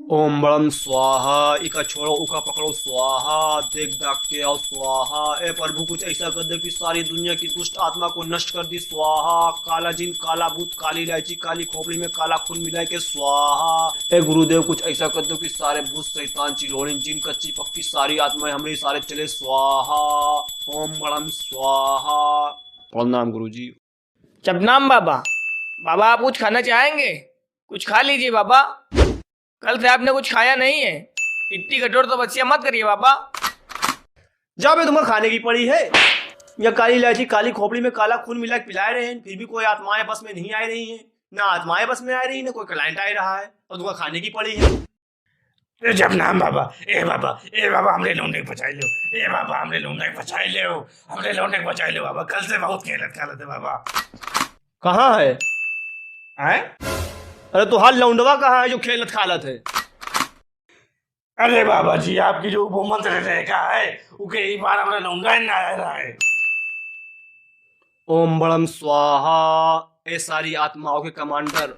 ओम बड़म स्वाहा। इका छोड़ो उका पकड़ो स्वाहा। देख दाग के आओ स्वाहा। ए प्रभु कुछ ऐसा कर दे कि सारी दुनिया की दुष्ट आत्मा को नष्ट कर दी स्वाहा। काला जिन काला भूत काली इलायची काली खोपड़ी में काला खून मिला के स्वाहा। ए गुरुदेव कुछ ऐसा कर दो कि सारे भूत शैतान चिड़ोड़े जिन कच्ची पक्की सारी आत्माएं हमारी सारे चले स्वाहा। ओम बड़म स्वाहा। प्रणाम गुरु जी। शबनाम बाबा। बाबा आप कुछ खाना चाहेंगे? कुछ खा लीजिए बाबा। कल से आपने कुछ खाया नहीं है। इतनी कठोर तो बच्चियां मत करिए बाबा। जब तुम्हें खाने की पड़ी है या काली इलायची काली खोपड़ी में काला खून मिला के पिला रहे हैं, फिर भी कोई आत्माएं बस में नहीं आ रही हैं। ना आत्माएं बस में आ रही है, ना कोई क्लाइंट आ रहा है, और तुम्हें खाने की पड़ी है। जब नाम बाबा ए बाबा हमरे लौंडे को बचाई लो। ए बाबा हमरे लौंडे को बचाई लो। हमरे लौंडे को बचाई लो बाबा। कल से बहुत खेलत है बाबा। कहाँ है? हैं? अरे तो हाल लौंडवा कहाँ है जो खेलत खालत है? अरे बाबा जी आपकी जो वो मंत्र रेखा है उके एक बार हमारा लौंडा ना आ रहा है। ओम बड़म स्वाहा। ए सारी आत्माओं के कमांडर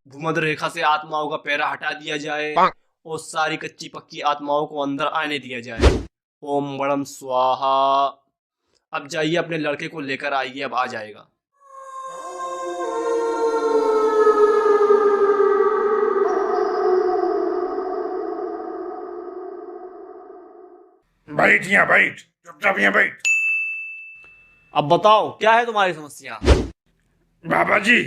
भूमध्य रेखा से आत्माओं का पैरा हटा दिया जाए और सारी कच्ची पक्की आत्माओं को अंदर आने दिया जाए। ओम बड़म स्वाहा। अब जाइए अपने लड़के को लेकर आइए, अब आ जाएगा। बैठ यहाँ बैठ। चुपचाप यहाँ बैठ। अब बताओ क्या है तुम्हारी समस्या? बाबा जी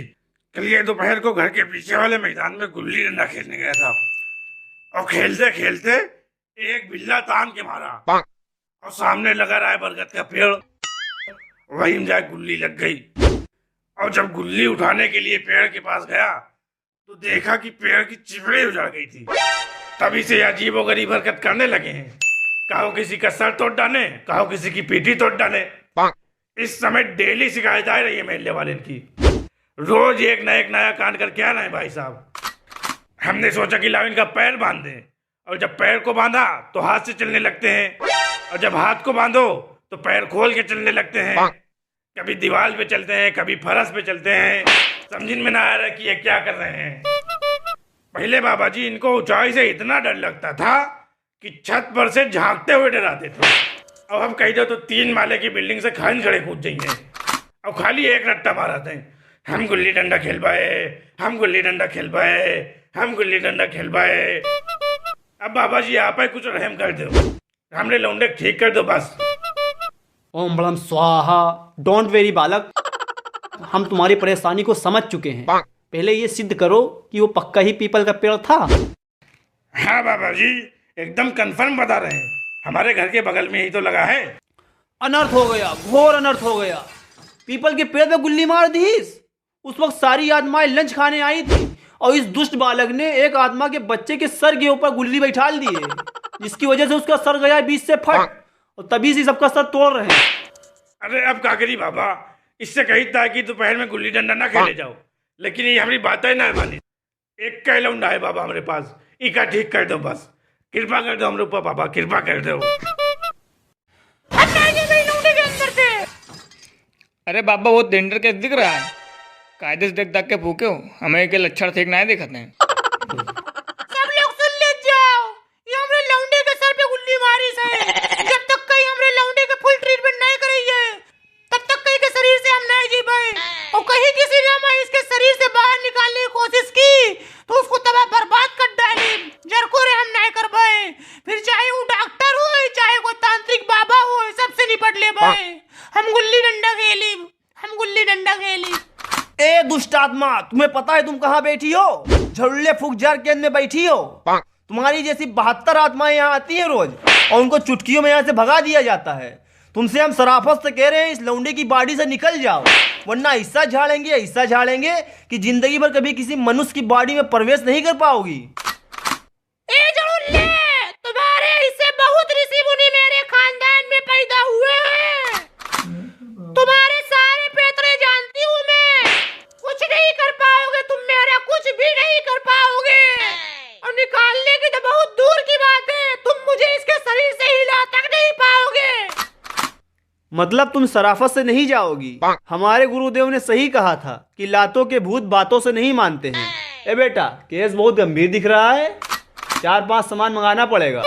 कल ये दोपहर को घर के पीछे वाले मैदान में गुल्ली डंडा खेलने गया था और खेलते खेलते एक बिल्ला तान के मारा और सामने लगा रहा है बरगद का पेड़। वहीं में जाके गुल्ली लग गई और जब गुल्ली उठाने के लिए पेड़ के पास गया तो देखा कि पेड़ की चिपड़ी उजड़ गई थी। तभी से अजीबोगरीब हरकत करने लगे हैं। कहो किसी का सर तोड़ डाले, कहो किसी की पीठी तोड़ डाले। इस समय डेली शिकायत आ रही है मेले वाले की। रोज एक नया कांड करके आना है भाई साहब। हमने सोचा कि लाओ इनका पैर बांध दें, और जब पैर को बांधा तो हाथ से चलने लगते हैं, और जब हाथ को बांधो तो पैर खोल के चलने लगते हैं। कभी दीवार पे चलते हैं, कभी फरस पे चलते हैं। समझ में ना आ रहा कि ये क्या कर रहे हैं। पहले बाबा जी इनको ऊंचाई से इतना डर लगता था कि छत पर से झांकते हुए डराते थे। अब हम कह दो तो 3 माले की बिल्डिंग से खान खड़े कूद जाएंगे। अब खाली एक रट्टा मारते हैं, हम गुल्ली डंडा खेल पाए, हम गुल्ली डंडा खेल पाए, हम गुल्ली डंडा खेल पाए। अब बाबा जी आप ही कुछ रहम कर दो, हमने लौंडे ठीक कर दो बस। ओम बड़म स्वाहा। डोंट वेरी बालक, हम तुम्हारी परेशानी को समझ चुके हैं। पहले ये सिद्ध करो कि वो पक्का ही पीपल का पेड़ था। हाँ बाबा जी एकदम कंफर्म बता रहे हैं, हमारे घर के बगल में ही तो लगा है। अनर्थ हो गया, घोर अनर्थ हो गया। पीपल के पेड़ पे गुल्ली मार दी। उस वक्त सारी आत्माएं लंच खाने आई थी और इस दुष्ट बालक ने एक आत्मा के बच्चे के सर के ऊपर गुल्ली बैठाल दी है, जिसकी वजह से उसका सर गया बीच से फट, और तभी से सबका सर तोड़ रहे हैं। अरे अब का करी बाबा, इससे कही था कि दोपहर में गुल्ली डंडा ना खेले जाओ, लेकिन ये हमारी बात ही ना मानी। एक कह लौंडा है बाबा हमारे पास, इका ठीक कर दो बस। कृपा कर दो हमरे ऊपर बाबा, कृपा कर दो। अरे बाबा वो टेंडर कैसे दिख रहा है? कायदे से देख दाग के भूखे हो, हमें के लक्षण ठीक ना दिखते हैं। सब लोग सुन ले जाओ, ये हमरे लौंडे के सर पे गुल्ली मारी है। जब तक कहीं हमरे लौंडे के फुल ट्रीटमेंट नहीं करी है तब तक कहीं के शरीर से हम नहीं जी पाए। और कहीं किसी ने हमें इसके शरीर से बाहर निकालने की कोशिश की तो उसको तबाह बर्बाद कर डाले। जरको रे हम नहीं कर पाए, फिर चाहे वो डॉक्टर हो चाहे कोई तांत्रिक बाबा हो, सबसे निपट ले पाए। हम गुल्ली डंडा खेली, हम गुल्ली डंडा खेली। ए दुष्ट आत्मा, तुम्हें पता है तुम कहाँ बैठी हो? झरुल्ले फुकजार केंद्र में बैठी हो। तुम्हारी जैसी 72 आत्माएं यहाँ आती हैं रोज, और उनको चुटकियों में यहाँ से भगा दिया जाता है। तुमसे हम सराफत से कह रहे हैं, इस लौंडे की बॉडी से निकल जाओ, वरना ऐसा झाड़ेंगे कि जिंदगी भर कभी किसी मनुष्य की बॉडी में प्रवेश नहीं कर पाओगी। ए झरुल्ले, तुम्हारे इससे बहुत ऋषि मुनि मेरे खानदान में पैदा हुए हैं। तुम्हारे सारे पैतरे जानती हूँ मैं। कुछ नहीं कर पाओगे तुम, मेरा कुछ भी नहीं कर पाओगे। और निकालने की तो बहुत दूर की बात है, तुम मुझे इसके शरीर से हिला तक नहीं पाओगे। मतलब तुम सराफत से नहीं जाओगी? हमारे गुरुदेव ने सही कहा था कि लातों के भूत बातों से नहीं मानते हैं। ए बेटा, केस बहुत गंभीर दिख रहा है। 4-5 सामान मंगाना पड़ेगा।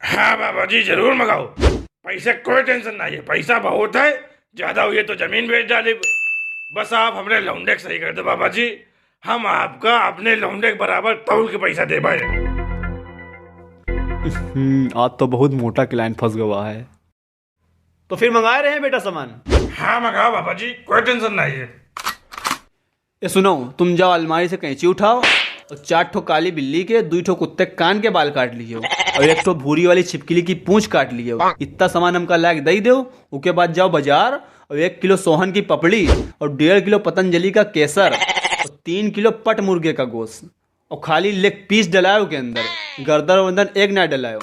हाँ बाबा जी जरूर मंगाओ, पैसे कोई टेंशन नहीं है, पैसा बहुत है, ज्यादा हुई तो जमीन बेच डाले। बस आप हमरे लौंडे सही कर दो बाबा जी, हम आपका अपने लौंडे के बराबर तौल के पैसा दे पाए। आज तो बहुत मोटा क्लाइंट फंस गया है। तो फिर मंगाए रहे हैं बेटा सामान? हाँ मंगाओ बाबा जी, कोई टेंशन नहीं है। ये सुनो, तुम जाओ अलमारी से कैंची उठाओ और 4 ठो काली बिल्ली के, 2 ठो कुत्ते के कान के बाल काट लियो और 1 ठो भूरी वाली छिपकली की पूंछ काट लियो। इतना सामान हमका लायक दे दो। उसके बाद जाओ बाजार और 1 किलो सोहन की पपड़ी और 1.5 किलो पतंजलि का केसर और 3 किलो पट मुर्गे का गोश्त और खाली लेग पीस डलाओ के अंदर, गर्दन वर्दन एक ना डलाओ।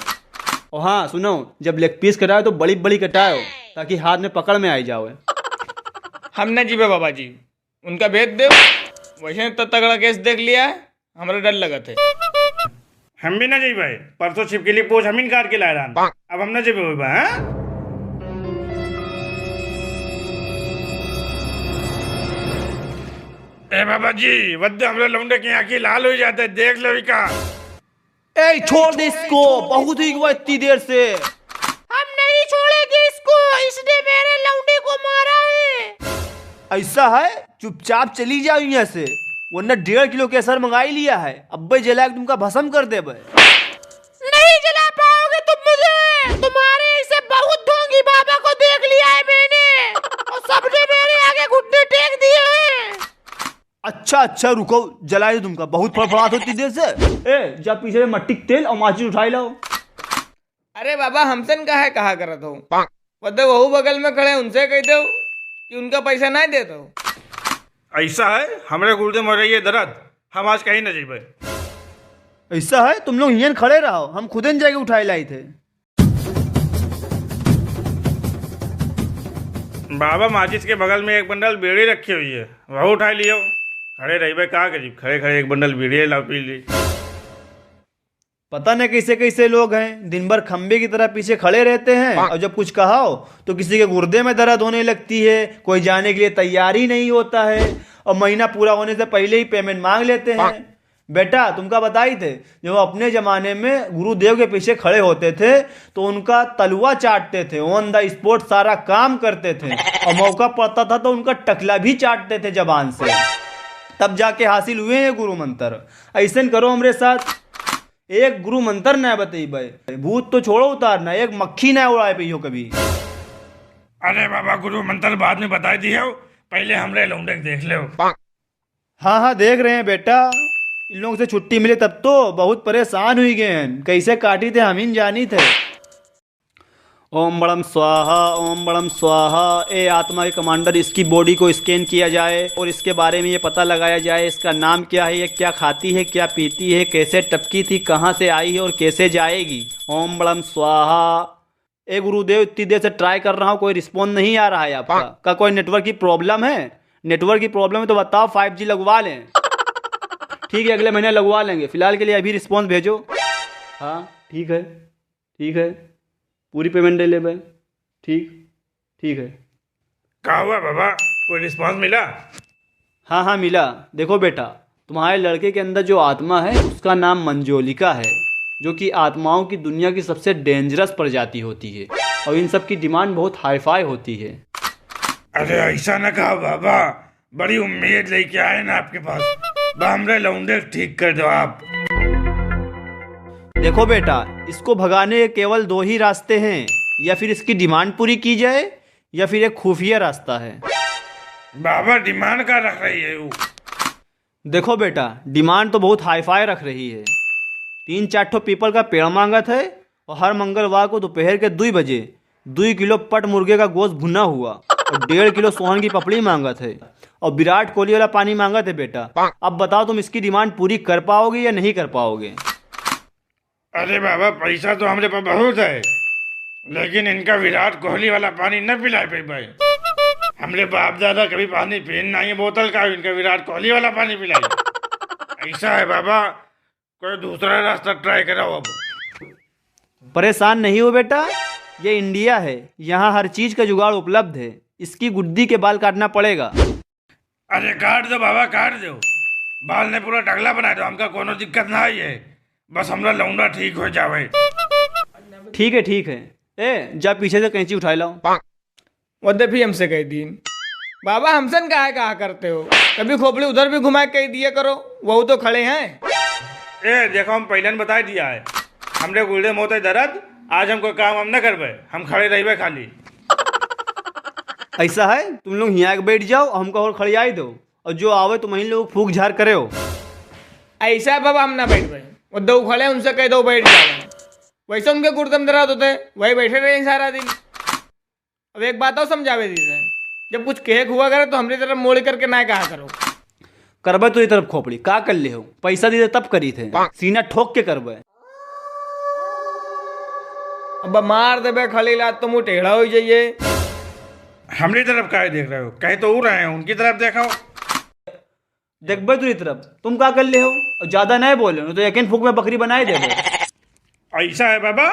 और हाँ सुनो, जब लेग पीस कटाओ तो बड़ी बड़ी कटाओ ताकि हाथ में पकड़ में आई जाओ। हम न जीवे बाबा जी, उनका भेद दे। वैसे तो तगड़ा केस देख लिया है, हमारा डर लगा थे। हम भी ना जाई भाई, परसों छिपकली पोछ हम ही काट के लाए रहन, अब हम ना जाबे भाई। हाँ ए बाबा जी, वद्दे हमरे लौंडे की आंखें लाल हो जाते, देख लो का। ए छोड़ दे इसको, बहुत ही हुआ इतनी देर से। हम नहीं छोड़ेंगे इसको, इसने मेरे लौंडे को मारा है। ऐसा है, चुपचाप चली जाओ यहाँ से, वरना 1.5 किलो केसर मंगाई लिया है, अब्बे जला के तुमका भस्म कर दे। नहीं जला पाओगे तुम मुझे, तुम्हारे इसे बहुत ढोंगी बाबा को देख लिया है मैंने और सबने मेरे आगे घुटने टेक दिए हैं। अच्छा रुको, जलाए तुमका बहुत फड़फड़ाहट होती देर से। ए जा पीछे से मट्टी के तेल और माचिस उठाई लाओ। अरे बाबा हमसन का है कहा करत हो, पता वहू बगल में खड़े उनसे कह दो कि उनका पैसा नहीं दे दो। ऐसा है, हमरे गुर्दे में रही है दर्द, हम आज कहीं ना जाइए। ऐसा है, तुम लोग यहाँ खड़े रहो, हम खुद न जाके उठाई लाई थे। बाबा माचिस के बगल में एक बंडल बीड़ी रखी हुई है, वह उठा लियो। खड़े रही भाई, कहा करीब खड़े खड़े एक बंडल बीड़ी ला पी ली। पता नहीं कैसे कैसे लोग हैं, दिन भर खंबे की तरह पीछे खड़े रहते हैं और जब कुछ कहा हो तो किसी के गुर्दे में दर्द होने लगती है, कोई जाने के लिए तैयार ही नहीं होता है और महीना पूरा होने से पहले ही पेमेंट मांग लेते हैं। बेटा तुमका बताई थे, जब अपने जमाने में गुरुदेव के पीछे खड़े होते थे तो उनका तलवा चाटते थे, ऑन द स्पॉट सारा काम करते थे और मौका पड़ता था तो उनका टकला भी चाटते थे जबान से, तब जाके हासिल हुए हैं गुरु मंत्र। ऐसे करो हमरे साथ, एक गुरु मंत्र ना बताई भाई, भूत तो छोड़ो उतारना, एक मक्खी ना उड़ाए पियो कभी। अरे बाबा गुरु मंत्र बाद में बता दिए हो, पहले हमरे लौंडे देख ले। हाँ देख रहे हैं बेटा, इन लोगों से छुट्टी मिले तब तो बहुत परेशान हुई गए हैं, कैसे काटी थे हम ही जानी थे। ओम बड़म स्वाहा, ओम बड़म स्वाहा। ए आत्मा के कमांडर, इसकी बॉडी को स्कैन किया जाए और इसके बारे में ये पता लगाया जाए इसका नाम क्या है, ये क्या खाती है, क्या पीती है, कैसे टपकी थी, कहाँ से आई है और कैसे जाएगी। ओम बड़म स्वाहा। ए गुरुदेव, इतनी देर से ट्राई कर रहा हूँ, कोई रिस्पॉन्स नहीं आ रहा है आपका। का कोई नेटवर्क की प्रॉब्लम है? नेटवर्क की प्रॉब्लम है तो बताओ, 5G लगवा लें। ठीक है, अगले महीने लगवा लेंगे, फिलहाल के लिए अभी रिस्पॉन्स भेजो। हाँ ठीक है, पूरी पेमेंट ले ले भाई। ठीक है। क्या हुआ बाबा, कोई रिस्पांस मिला? हाँ मिला। देखो बेटा, तुम्हारे लड़के के अंदर जो आत्मा है उसका नाम मंजोलिका है, जो कि आत्माओं की दुनिया की सबसे डेंजरस प्रजाति होती है और इन सब की डिमांड बहुत हाईफाई होती है। अरे ऐसा ना कहा बाबा, बड़ी उम्मीद लेके आए ना आपके पास, हमरे लौंडे ठीक कर दो आप। देखो बेटा, इसको भगाने के केवल 2 ही रास्ते हैं, या फिर इसकी डिमांड पूरी की जाए या फिर एक खुफिया रास्ता है। बाबा डिमांड का रख रही है वो? देखो बेटा, डिमांड तो बहुत हाईफाई रख रही है। 3-4 ठो पीपल का पेड़ मांगत है और हर मंगलवार को दोपहर के 2 बजे 2 किलो पट मुर्गे का गोश्त भुना हुआ और 1.5 किलो सोहन की पपड़ी मांगत है और विराट कोहली वाला पानी मांगत है। बेटा अब बताओ, तुम इसकी डिमांड पूरी कर पाओगे या नहीं कर पाओगे? अरे बाबा, पैसा तो हमारे पास बहुत है, लेकिन इनका विराट कोहली वाला पानी न पिला पे भाई। हमरे बाप दादा कभी पानी पीन नहीं है बोतल का, इनका विराट कोहली वाला पानी पिलाई। ऐसा है बाबा, कोई दूसरा रास्ता ट्राई कराओ। अब परेशान नहीं हो बेटा, ये इंडिया है, यहाँ हर चीज का जुगाड़ उपलब्ध है। इसकी गुड्डी के बाल काटना पड़ेगा। अरे काट दो बाबा, काट दो, बाल ने पूरा टगला बना दो, हमका कोनो दिक्कत ना है। बस हमरा लौंडा ठीक हो जावे। ठीक है। ए जा पीछे से कैंची उठाए लाओ। वो भी हमसे कह दी बाबा, हमसे कहा करते हो, कभी खोपड़ी उधर भी घुमा के कह दिया करो, वह तो खड़े हैं। ए देखो, हम पहले बता दिया है, हमरे गुर्दे मोते दर्द, आज हम कोई काम हम न करबे, हम खड़े रहिबे खाली। ऐसा है, तुम लोग यहाँ के बैठ जाओ, हमको और खड़ियाई दो, और जो आवे तुम वहीं लोग फूक झाड़ करे हो। ऐसा है बाबा, हम ना बैठ पाए, वो दो खड़े उनसे कह दो बैठ जाओ, वैसे उनके गुर्दम दर्द होते, वही बैठे रहे सारा दिन। अब एक बात और समझावे दीजिए, जब कुछ केक हुआ करे तो हमारी तरफ मोड़ करके ना कहा करो। करबे तो ये तरफ खोपड़ी का कर ले हो, पैसा दे तब करी थे, सीना ठोक के करबे। अब मार देबे खली लात तो मुँह टेढ़ा हो जाइए। हमरी तरफ काहे देख रहे हो, कहे तो उड़ रहे हैं, उनकी तरफ देखो। देखबे तो ये तरफ, तुम का कर ले हो, और ज्यादा नहीं बोले तो यकीन फूक में बकरी बनाए दे। ऐसा है बाबा,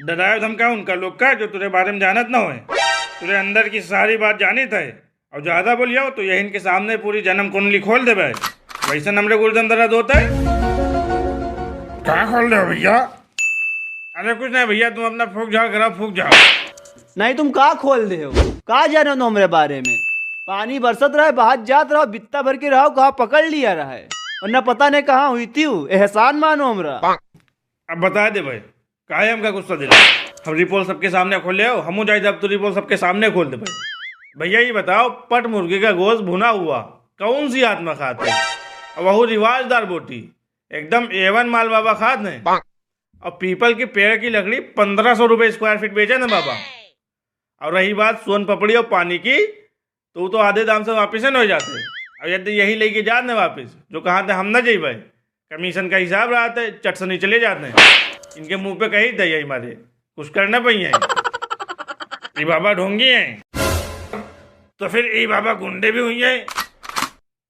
डरायो धमका उनका लोग का जो तुझे बारे में जानत ना होए, तुझे अंदर की सारी बात जानी थे, और ज्यादा बोलियो तो यही इनके सामने पूरी जन्म कुंडली खोल देबे, वैसे नमरे गुर्दम दर्द होता है। कहाँ खोल दे भैया? अरे कुछ नहीं भैया, तुम अपना फूक झाड़ करा, फूक झाड़। नहीं तुम का खोल दे हो, का जानो तो हमारे बारे में, पानी बरसत रहा, बाहर जात रहो, बित्ता भर के रहो, कहाँ पकड़ लिया रहा है, और न पता नहीं कहाँ हुई थी, एहसान मानो हमरा। अब बता दे भाई, काहे हमका गुस्सा दिला, हम रिपोर्ट सबके सामने खोले हो, हमू जाए अब तो रिपोर्ट सबके सामने खोल दे भाई। भैया ये बताओ, पट मुर्गी का गोश्त भुना हुआ कौन सी आत्मा खाते, और वह रिवाजदार बोटी एकदम A1 माल बाबा खाते हैं, और पीपल के पेड़ की लकड़ी 1500 रुपये स्क्वायर फीट बेचे ना बाबा। और रही बात सोन पपड़ी और पानी की, तो तो आधे दाम से वापिस न हो जाते, और यदि यही लेके जाते वापिस, जो कहा थे हम न जेबे, कमीशन का हिसाब रहा थे, चट से नहीं चले जाते हैं, इनके मुंह पे कही थे यही मारे कुछ करना पहिए। ये बाबा ढोंगी हैं, तो फिर ये बाबा गुंडे भी हुई हैं।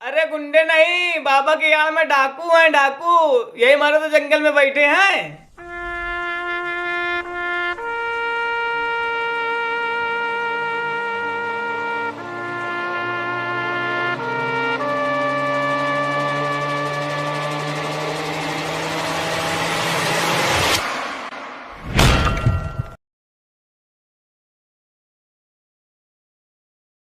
अरे गुंडे नहीं, बाबा के यार में डाकू हैं, डाकू, यही मारे तो जंगल में बैठे हैं।